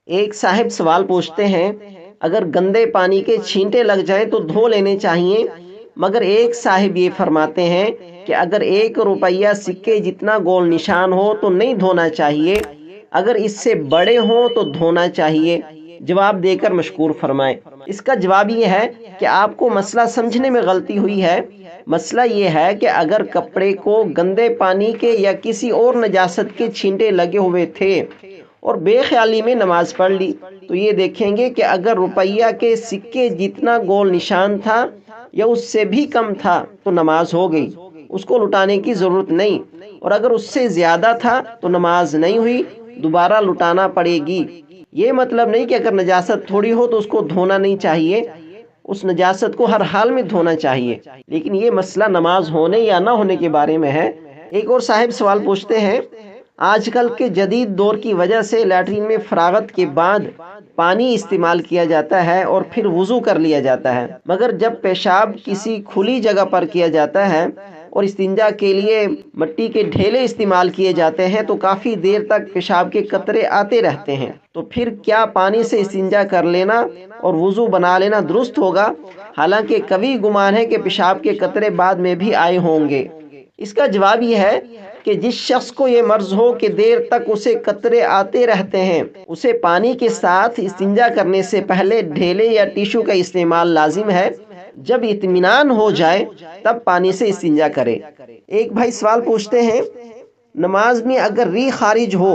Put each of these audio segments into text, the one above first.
ایک साहिब सवाल पूछते हैं, अगर गंदे पानी के छींटे लग जाए तो धो लेने चाहिए, मगर एक साहिब ये फरमाते हैं कि अगर 1 रुपया सिक्के जितना गोल निशान हो तो नहीं धोना चाहिए, अगर इससे बड़े हों तो धोना चाहिए। जवाब देकर मशकूर फरमाएं। इसका जवाब ये है कि आपको मसला समझने में गलती हुई है। मसला ये है कि अगर कपड़े को गंदे पानी के या किसी और नजासत के छींटे लगे हुए थे और बेख्याली में नमाज पढ़ ली, तो ये देखेंगे कि अगर रुपया के सिक्के जितना गोल निशान था या उससे भी कम था तो नमाज हो गई, उसको लुटाने की ज़रूरत नहीं। और अगर उससे ज़्यादा था तो नमाज नहीं हुई, दोबारा लुटाना पड़ेगी। ये मतलब नहीं कि अगर नजासत थोड़ी हो तो उसको धोना नहीं चाहिए, उस नजासत को हर हाल में धोना चाहिए, लेकिन ये मसला नमाज होने या ना होने के बारे में है। एक और साहिब सवाल पूछते हैं, आजकल के जदीद दौर की वजह से लैट्रिन में फरागत के बाद पानी इस्तेमाल किया जाता है और फिर वुज़ू कर लिया जाता है, मगर जब पेशाब किसी खुली जगह पर किया जाता है और इस्तिंजा के लिए मिट्टी के ढेले इस्तेमाल किए जाते हैं तो काफ़ी देर तक पेशाब के कतरे आते रहते हैं, तो फिर क्या पानी से इस्तिंजा कर लेना और वुज़ू बना लेना दुरुस्त होगा? हालांकि कभी गुमान है कि पेशाब के कतरे बाद में भी आए होंगे। इसका जवाब यह है कि जिस शख्स को ये मर्ज हो कि देर तक उसे कतरे आते रहते हैं, उसे पानी के साथ इस्तिंजा करने से पहले ढेले या टिश्यू का इस्तेमाल लाजिम है। जब इत्मीनान हो जाए तब पानी से इस्तिंजा करे। एक भाई सवाल पूछते हैं, नमाज में अगर री खारिज हो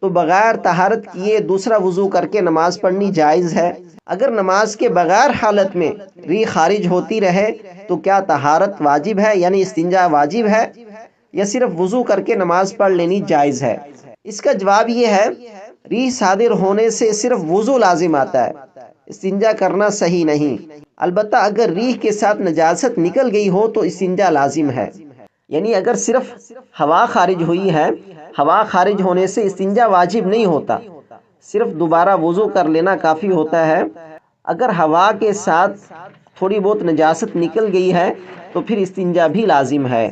तो बगैर तहारत किए दूसरा वुजू करके नमाज पढ़नी जायज़ है? अगर नमाज के बगैर हालत में री खारिज होती रहे तो क्या तहारत वाजिब है, यानी इस्तिंजा वाजिब है, या सिर्फ वुजू करके नमाज पढ़ लेनी जायज़ है? इसका जवाब ये है, री सादिर होने से सिर्फ वुजू लाजिम आता है, इस्तिंजा करना सही नहीं। अलबत्ता अगर रीह के साथ नजासत निकल गई हो तो इस्तिंजा लाजिम है। यानी अगर सिर्फ हवा खारिज हुई है, हवा खारिज होने से इस्तिंजा वाजिब नहीं होता, सिर्फ दोबारा वुजू कर लेना काफ़ी होता है। अगर हवा के साथ थोड़ी बहुत नजासत निकल गई है तो फिर इस्तिंजा भी लाजिम है।